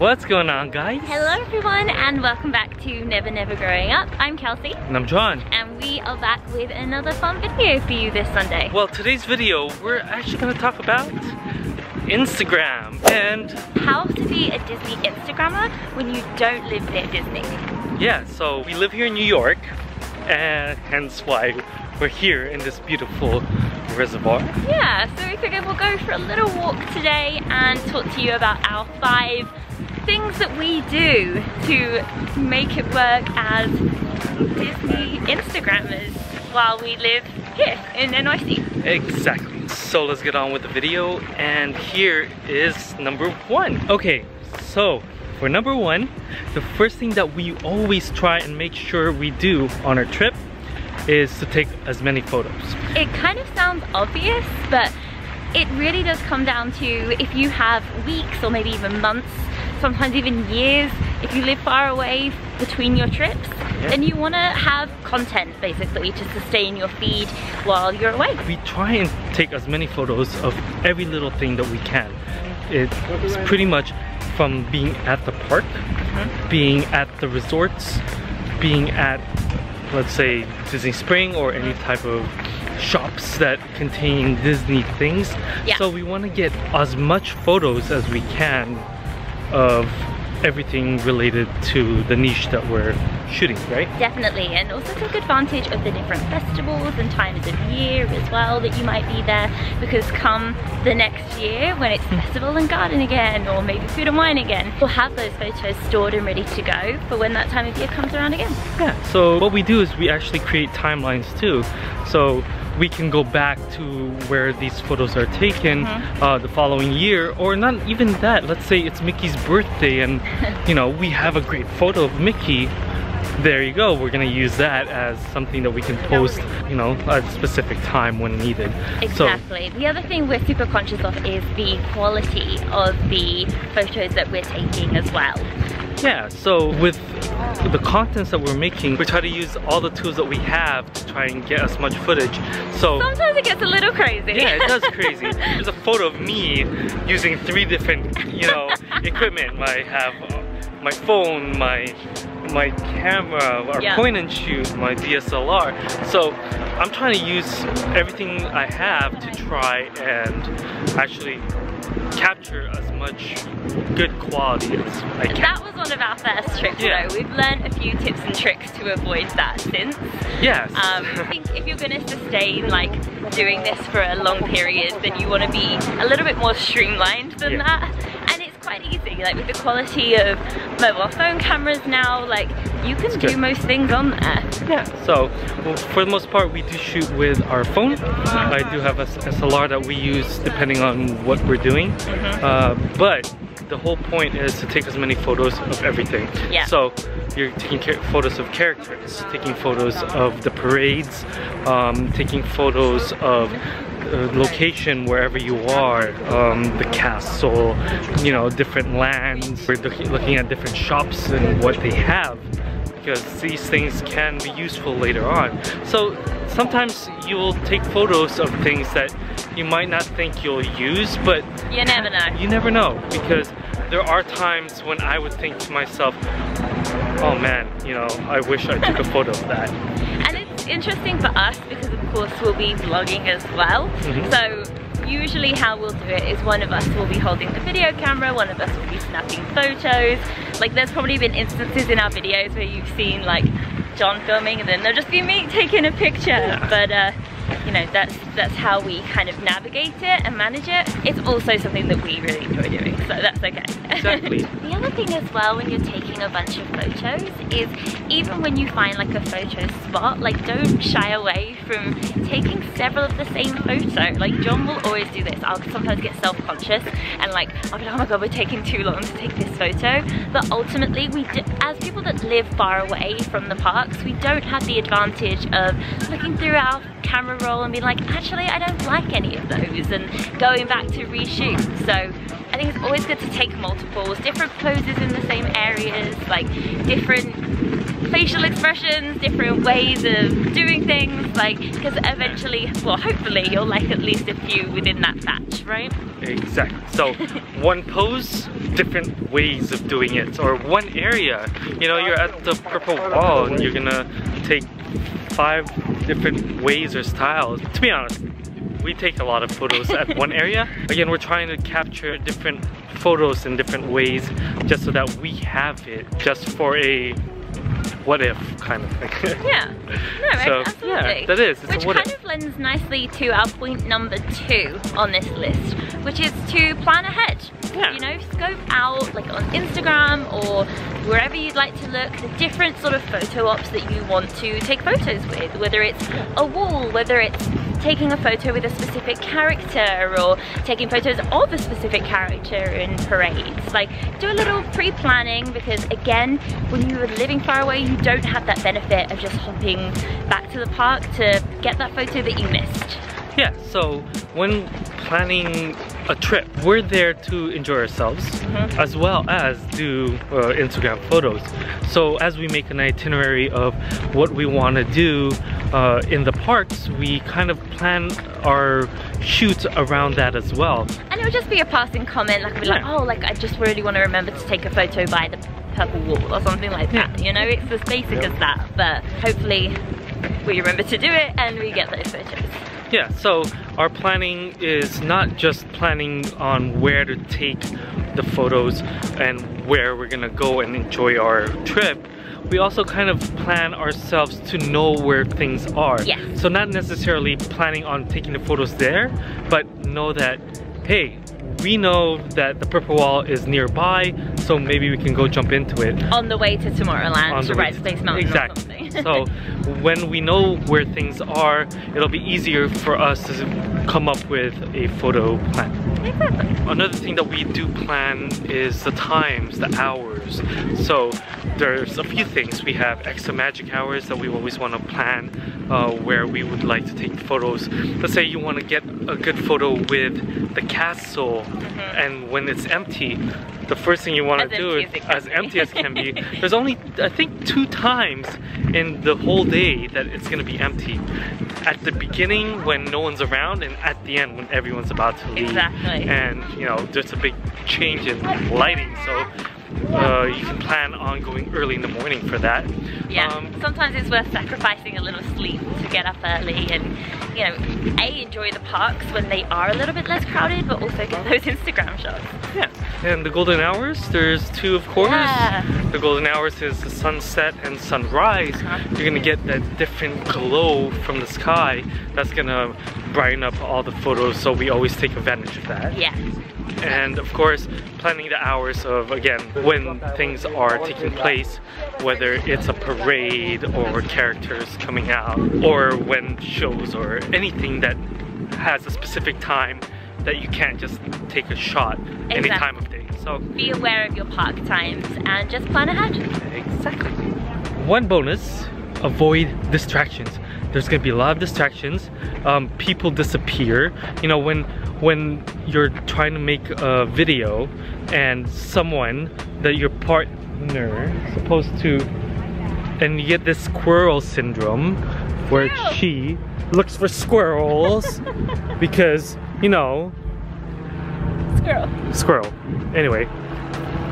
What's going on, guys? Hello everyone and welcome back to Never Never Growing Up. I'm Kelsey. And I'm John. And we are back with another fun video for you this Sunday. Well, today's video, we're actually going to talk about Instagram and how to be a Disney Instagrammer when you don't live near Disney. Yeah, so we live here in New York, and hence why we're here in this beautiful reservoir. Yeah, so we figured we'll go for a little walk today and talk to you about our 5 things that we do to make it work as Disney Instagrammers while we live here in NYC. Exactly. So let's get on with the video, and here is number 1. Okay, so for number 1, the first thing that we always try and make sure we do on our trip is to take as many photos. It kind of sounds obvious, but it really does come down to if you have weeks or maybe even months, sometimes even years, if you live far away between your trips, then you want to have content basically to sustain your feed while you're away. We try and take as many photos of every little thing that we can. It's pretty much from being at the park, being at the resorts, being at, let's say, Disney Spring or any type of shops that contain Disney things. So we want to get as much photos as we can of everything related to the niche that we're shooting, right? Definitely, and also take advantage of the different festivals and times of year as well that you might be there, because come the next year when it's Festival and Garden again, or maybe Food and Wine again, we'll have those photos stored and ready to go for when that time of year comes around again. Yeah, so what we do is we actually create timelines too. So we can go back to where these photos are taken the following year, or not even that. Let's say it's Mickey's birthday and you know, we have a great photo of Mickey. There you go, we're gonna use that as something that we can post, you know, at a specific time when needed. Exactly. So, the other thing we're super conscious of is the quality of the photos that we're taking as well. Yeah, so with the contents that we're making, we try to use all the tools that we have to try and get as much footage. So sometimes it gets a little crazy. Yeah, it does crazy. There's a photo of me using 3 different, you know, equipment. I have my phone, my camera, our point and shoot, my DSLR. So I'm trying to use everything I have to try and actually capture as much good quality as I can. That was one of our first trips though. We've learned a few tips and tricks to avoid that since. Yes. I think if you're going to sustain like doing this for a long period, then you want to be a little bit more streamlined than that. And it's quite easy, like with the quality of mobile phone cameras now, like you can do most things on there. Yeah, so well, for the most part we do shoot with our phone. I do have a SLR that we use depending on what we're doing. But the whole point is to take as many photos of everything. So you're taking photos of characters, taking photos of the parades, taking photos of location wherever you are, the castle, you know, different lands. We're looking at different shops and what they have, because these things can be useful later on. So sometimes you will take photos of things that you might not think you'll use, but you never know. You never know, because there are times when I would think to myself, oh man, you know, I wish I took a photo of that. And it's interesting for us because of course we'll be vlogging as well. So usually how we'll do it is one of us will be holding the video camera, one of us will be snapping photos. Like there's probably been instances in our videos where you've seen like John filming and then there'll just be me taking a picture. But you know, that's how we kind of navigate it and manage it. It's also something that we really enjoy doing, so that's okay. Exactly. The other thing as well when you're taking a bunch of photos is even when you find like a photo spot, like don't shy away from taking several of the same photo. Like John will always do this. I'll sometimes get self-conscious and like I'll be like, oh my god, we're taking too long to take this photo. But ultimately as people that live far away from the parks, we don't have the advantage of looking through our camera roll and being like, actually I don't like any of those, and going back to reshoot. So I think it's always good to take multiples, different poses in the same areas, like different facial expressions, different ways of doing things, like, because eventually, well, hopefully you'll like at least a few within that batch, right? Exactly. So one pose, different ways of doing it. Or one area, you know, you're at the purple wall and you're gonna take 5 different ways or styles. To be honest, we take a lot of photos at one area. Again, we're trying to capture different photos in different ways just so that we have it just for a what if kind of thing. Yeah, no, so, absolutely. Yeah, that is. It's which kind of lends nicely to our point number 2 on this list, which is to plan ahead. Yeah. You know, scope out, like on Instagram or wherever you'd like to look, the different sort of photo ops that you want to take photos with, whether it's a wall, whether it's taking a photo with a specific character or taking photos of a specific character in parades. Like, do a little pre-planning, because again, when you are living far away, you don't have that benefit of just hopping back to the park to get that photo that you missed. Yeah, so when planning a trip, we're there to enjoy ourselves as well as do Instagram photos. So as we make an itinerary of what we want to do in the parks, we kind of plan our shoots around that as well. And it would just be a passing comment, like, like, oh, like, I just really want to remember to take a photo by the purple wall or something like that. You know, it's as basic as that, but hopefully we remember to do it and we get those photos. Yeah, so our planning is not just planning on where to take the photos and where we're gonna go and enjoy our trip. We also kind of plan ourselves to know where things are. Yes. So not necessarily planning on taking the photos there, but know that, hey, we know that the purple wall is nearby, so maybe we can go jump into it. On the way to Tomorrowland, to ride Space Mountain or something. So when we know where things are, it'll be easier for us to come up with a photo plan. Exactly. Another thing that we do plan is the times, the hours. So there's a few things. We have extra magic hours that we always want to plan where we would like to take photos. Let's say you want to get a good photo with the castle and when it's empty, the first thing you want to do is, as empty as can be, there's only, I think, 2 times in the whole day that it's going to be empty. At the beginning when no one's around, and at the end when everyone's about to leave. Exactly. And you know, there's a big change in lighting, so you can plan on going early in the morning for that. Yeah, sometimes it's worth sacrificing a little sleep to get up early and, you know, A, enjoy the parks when they are a little bit less crowded, but also get those Instagram shots. Yeah, and the golden hours, there's 2 of course. Yeah. The golden hours is the sunset and sunrise. You're gonna get that different glow from the sky that's gonna brighten up all the photos, so we always take advantage of that. Yeah. And of course, planning the hours of, again, when things are taking place, whether it's a parade or characters coming out, or when shows or anything that has a specific time that you can't just take a shot any time of day. So be aware of your park times and just plan ahead. Exactly. One bonus, avoid distractions. There's gonna be a lot of distractions. People disappear. You know, when you're trying to make a video and someone that your partner is supposed to, and you get this squirrel syndrome where she looks for squirrels because, you know, squirrel. Anyway,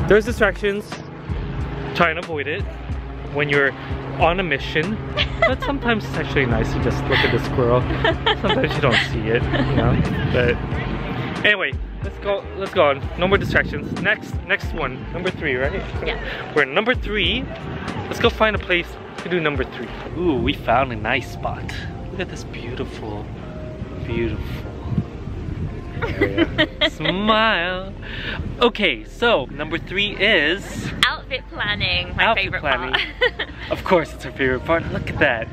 there's distractions. Try and avoid it when you're on a mission, but sometimes it's actually nice to just look at the squirrel. Sometimes you don't see it, you know. But anyway, let's go on. No more distractions. Next one, number 3, right? Yeah. We're number 3. Let's go find a place to do number 3. Ooh, we found a nice spot. Look at this beautiful area. Smile. Okay, so number 3 is outfit planning. My favorite part. Of course, it's her favorite part. Look at that.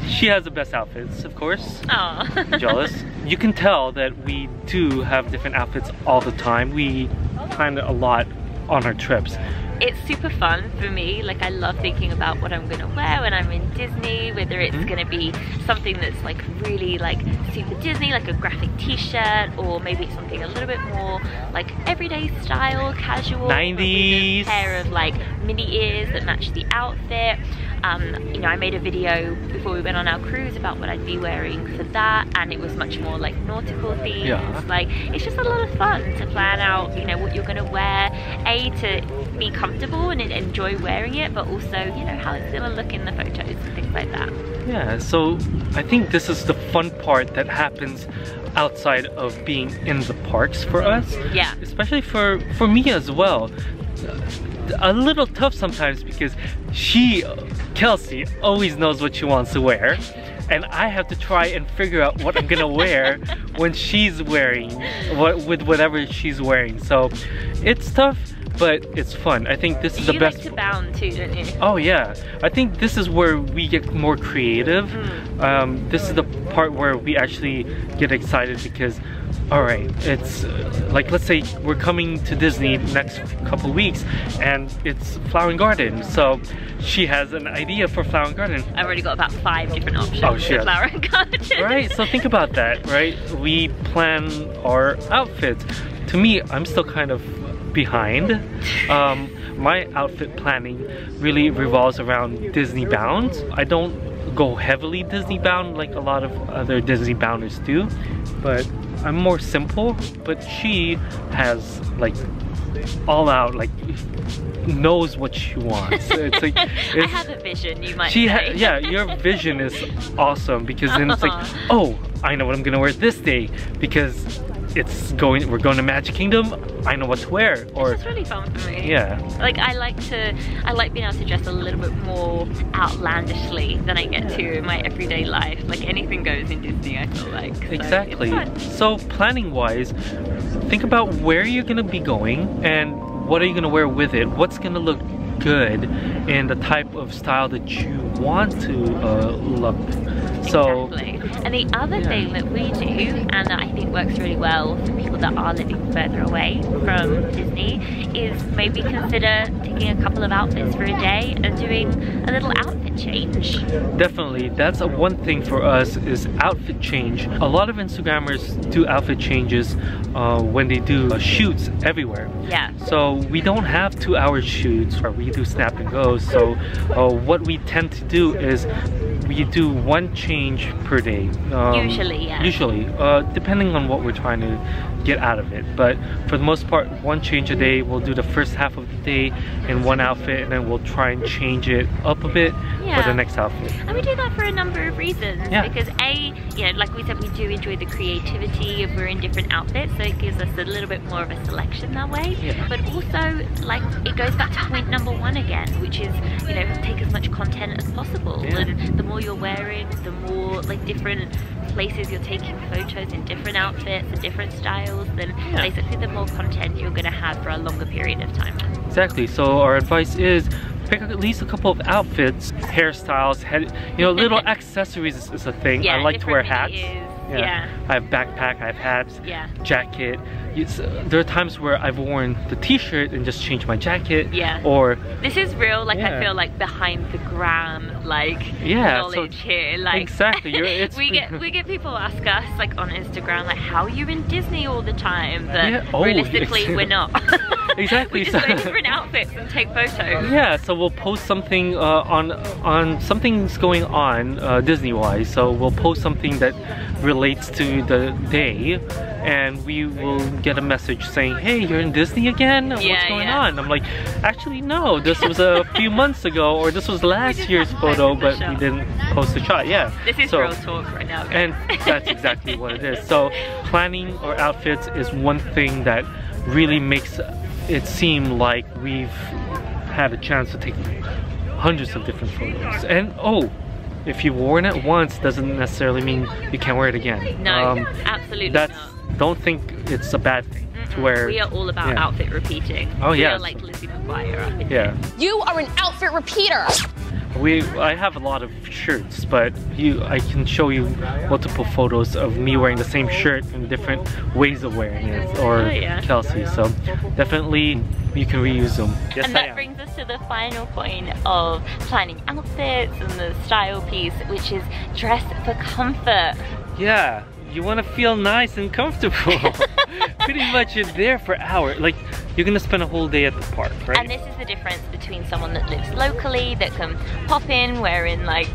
She has the best outfits, of course. Oh. Jealous. You can tell that we do have different outfits all the time. We plan a lot on our trips. it's super fun for me. Like, I love thinking about what I'm gonna wear when I'm in Disney, whether it's gonna be something that's like really like super Disney, like a graphic t-shirt, or maybe it's something a little bit more like everyday style, casual, 90s, with a pair of like mini ears that match the outfit. You know, I made a video before we went on our cruise about what I'd be wearing for that, and it was much more like nautical themes. Yeah. Like, it's just a lot of fun to plan out, you know, what you're gonna wear, to be comfortable and enjoy wearing it, but also, you know, how it's gonna look in the photos and things like that. Yeah, so I think this is the fun part that happens outside of being in the parks for us. Yeah. Especially for me as well. A little tough sometimes because Kelsey always knows what she wants to wear, and I have to try and figure out what I'm gonna wear when she's wearing with whatever she's wearing. So it's tough, but it's fun. I think this is the best. You like to bound too, don't you? Oh yeah, I think this is where we get more creative. This is the part where we actually get excited because, all right, it's like, let's say we're coming to Disney next couple weeks and it's Flower and Garden. So she has an idea for Flower and Garden. I've already got about 5 different options for Flower and Garden. Right, so think about that, right? We plan our outfits. To me, I'm still kind of behind. My outfit planning really revolves around Disney bound. I don't go heavily Disney bound like a lot of other Disney bounders do, but I'm more simple. But she has like all out, like knows what she wants. It's like I have a vision, you might say. Yeah, your vision is awesome because then it's like, oh, I know what I'm gonna wear this day because we're going to Magic Kingdom. I know what to wear. Or it's really fun for me. Yeah. Like, I like being able to dress a little bit more outlandishly than I get to in my everyday life. Like, anything goes in Disney, I feel like. So exactly. So planning wise, think about where you're gonna be going and what are you gonna wear with it. What's gonna look good in the type of style that you want to look. So, exactly. And the other thing that we do, and that I think works really well for people that are living further away from Disney, is maybe consider taking a couple of outfits for a day and doing a little outfit change. Definitely, that's one thing for us, is outfit change. A lot of Instagrammers do outfit changes when they do shoots everywhere. Yeah. So we don't have 2-hour shoots, or we do snap and go. So what we tend to do is we do one change per day. Usually, yeah. Usually, depending on what we're trying to get out of it. But for the most part, one change a day. We'll do the first half of the day in one outfit, and then we'll try and change it up a bit for the next outfit. And we do that for a number of reasons. Yeah. Because you know, like we said, we do enjoy the creativity if we're in different outfits, so it gives us a little bit more of a selection that way. Yeah. But also, like, it goes back to point number 1 again, which is, you know, take as much content as possible. Yeah. And the more you're wearing, the more like different places you're taking photos in different outfits and different styles, then basically the more content you're going to have for a longer period of time. Exactly. So our advice is pick up at least a couple of outfits, hairstyles, little accessories is a thing. Yeah, I like to wear hats. Yeah. I have backpack, I have hats, Yeah. jacket. There are times where I've worn the t-shirt and just changed my jacket. Yeah. Or this is real, like, I feel like behind the gram, like, knowledge here. Like, exactly. we get people ask us, like, on Instagram, like, how are you in Disney all the time? But realistically, we're not. Exactly. We just wear different outfits and take photos. Yeah, so we'll post something on something's going on Disney-wise. So we'll post something that relates to the day, and we will get a message saying, hey, you're in Disney again? What's going on? I'm like, actually no, this was a few months ago, or this was last year's photo, but we didn't post a shot. Yeah. This is real talk right now, guys. And that's exactly what it is. So planning our outfits is one thing that really makes it seem like we've had a chance to take hundreds of different photos. And if you've worn it once, doesn't necessarily mean you can't wear it again. No, absolutely not. Don't think it's a bad thing to wear. We are all about outfit repeating. Oh yeah. We are like Lizzie McGuire. Yeah. You are an outfit repeater. I have a lot of shirts, but I can show you multiple photos of me wearing the same shirt in different ways of wearing it, or Kelsey. So definitely you can reuse them. Yes, and that brings us to the final point of planning outfits and the style piece, which is dress for comfort. Yeah, you want to feel nice and comfortable. Pretty much you're there for hours. Like, you're gonna spend a whole day at the park, right? And this is the difference between someone that lives locally, that can pop in wearing like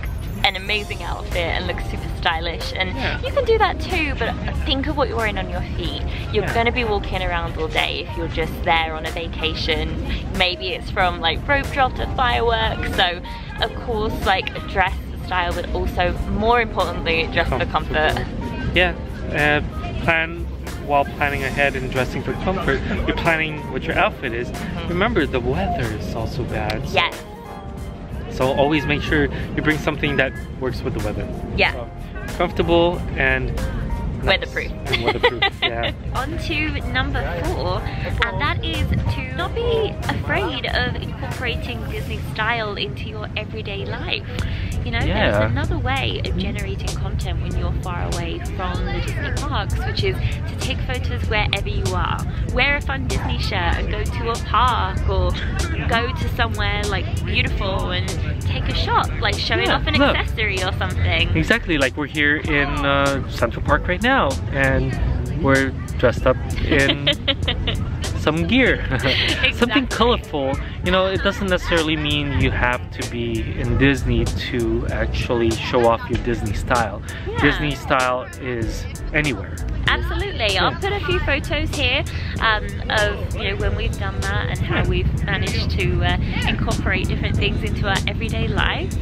an amazing outfit and look super stylish, and you can do that too, but think of what you're wearing on your feet. You're going to be walking around all day if you're just there on a vacation. Maybe it's from like rope drop to fireworks, so of course like dress for style, but also more importantly dress for comfort. Yeah, while planning ahead and dressing for comfort, you're planning what your outfit is. Remember, the weather is also bad. So. Yes. So always make sure you bring something that works with the weather. Yeah. So, comfortable and weatherproof. And weatherproof. Yeah. On to number 4, and that is to not be afraid of incorporating Disney style into your everyday life. You know, there's another way of generating content when you're far away from the Disney parks, which is to take photos wherever you are. Wear a fun Disney shirt and go to a park, or go to somewhere like beautiful and take a shot, like showing off an accessory or something. Exactly, like we're here in Central Park right now, and we're dressed up in some gear. Exactly. Something colorful. You know, it doesn't necessarily mean you have to be in Disney to actually show off your Disney style. Yeah. Disney style is anywhere. Absolutely. I'll put a few photos here of, you know, when we've done that and how we've managed to incorporate different things into our everyday life.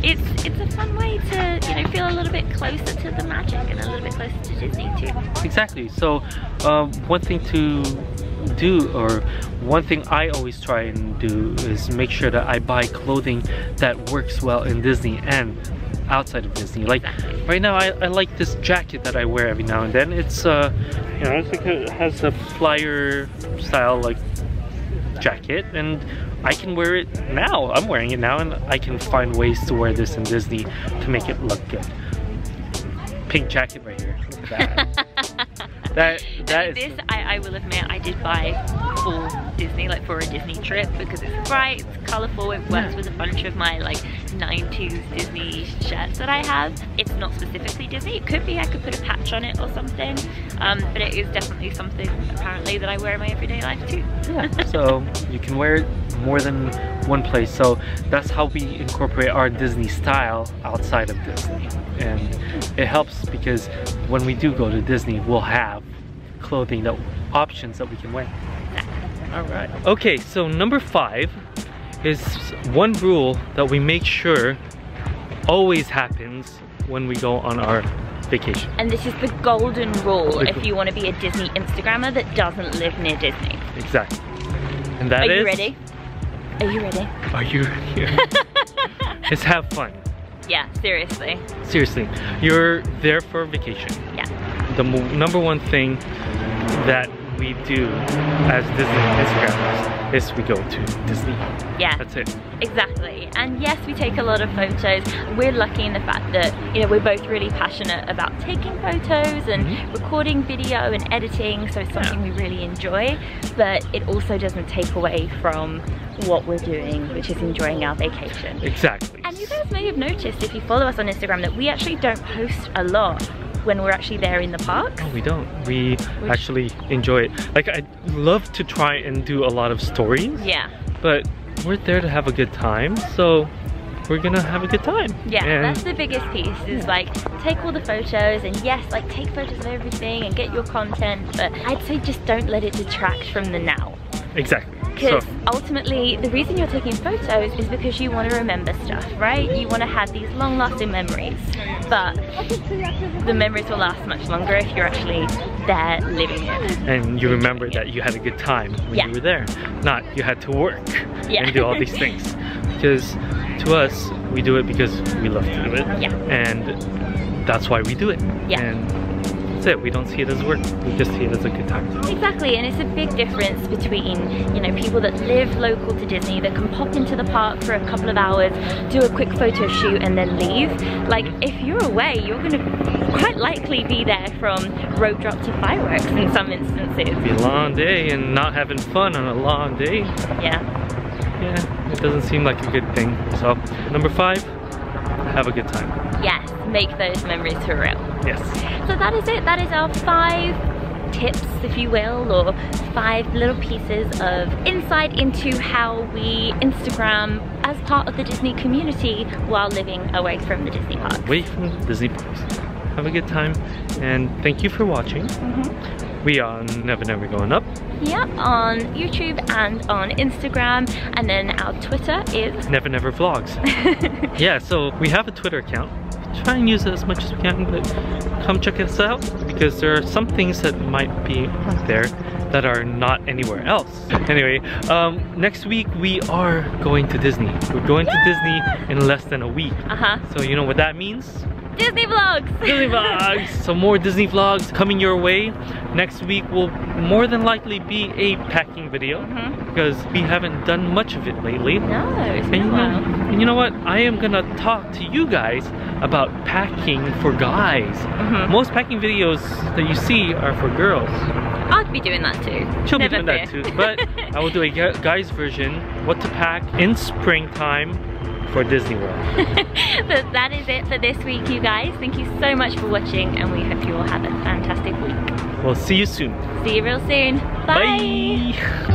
It's a fun way to, you know, feel a little bit closer to the magic and a little bit closer to Disney too. Exactly. So one thing to do, or one thing I always try and do, is make sure that I buy clothing that works well in Disney and outside of Disney. Like right now, I like this jacket that I wear every now and then. It's you know, it's like it has a flyer style like jacket, and I can wear it now. I'm wearing it now, and I can find ways to wear this in Disney to make it look good. Pink jacket right here. Look at that. I will admit, I did buy for Disney, like for a Disney trip, because it's bright, it's colourful, it works with a bunch of my like 90s Disney shirts that I have. It's not specifically Disney. It could be, I could put a patch on it or something, but it is definitely something apparently that I wear in my everyday life too. Yeah, so you can wear it more than one place. So that's how we incorporate our Disney style outside of Disney. And it helps because when we do go to Disney, we'll have clothing options that we can wear. Alright. Okay, so number 5 is one rule that we make sure always happens when we go on our vacation. And this is the golden rule if you want to be a Disney Instagrammer that doesn't live near Disney. Exactly. And that is... Are you ready? Are you ready? Are you ready? Just have fun. Yeah, seriously. Seriously. You're there for a vacation. Yeah. The number one thing that we do as Disney Instagrammers is we go to Disney. Yeah. That's it. Exactly. And yes, we take a lot of photos. We're lucky in the fact that, you know, we're both really passionate about taking photos and recording video and editing, so it's something we really enjoy, but it also doesn't take away from what we're doing, which is enjoying our vacation. Exactly. And you guys may have noticed, if you follow us on Instagram, that we actually don't post a lot when we're actually there in the parks. No, we don't. We actually enjoy it. Like, I love to try and do a lot of stories. Yeah. But we're there to have a good time, so we're gonna have a good time. Yeah, and that's the biggest piece, is like, take all the photos, and yes, like take photos of everything and get your content, but I'd say just don't let it detract from the now. Exactly. Because ultimately, the reason you're taking photos is because you want to remember stuff, right? You want to have these long-lasting memories, but the memories will last much longer if you're actually there living it. And you remember that you had a good time when you were there, not you had to work and do all these things. Because to us, we do it because we love to do it, and that's why we do it. Yeah. And that's it. We don't see it as work. We just see it as a good time. Exactly, and it's a big difference between, you know, people that live local to Disney that can pop into the park for a couple of hours, do a quick photo shoot and then leave. Like, if you're away, you're gonna quite likely be there from rope drop to fireworks in some instances. It'd be a long day and not having fun on a long day. Yeah. Yeah, it doesn't seem like a good thing. So, number 5, have a good time. Yes, make those memories for real. Yes. So that is it. That is our 5 tips, if you will, or 5 little pieces of insight into how we Instagram as part of the Disney community while living away from the Disney parks. Away from the Disney parks. Have a good time, and thank you for watching. We are Never Never Going Up. Yep, on YouTube and on Instagram, and then our Twitter is Never Never Vlogs. Yeah, so we have a Twitter account. Try and use it as much as we can, but come check us out because there are some things that might be on there that are not anywhere else. Anyway, next week we are going to Disney. We're going to Disney in less than a week. So you know what that means? Disney vlogs! Disney vlogs! So more Disney vlogs coming your way. Next week will more than likely be a packing video because we haven't done much of it lately. No, it's been a while. And you know what? I am gonna talk to you guys about packing for guys. Most packing videos that you see are for girls. I'll be doing that too. She'll be Never doing that fear. too. But I will do a guy's version, what to pack in springtime for Disney World. But that is it for this week, you guys. Thank you so much for watching, and we hope you all have a fantastic week. We'll see you soon. See you real soon. Bye. Bye.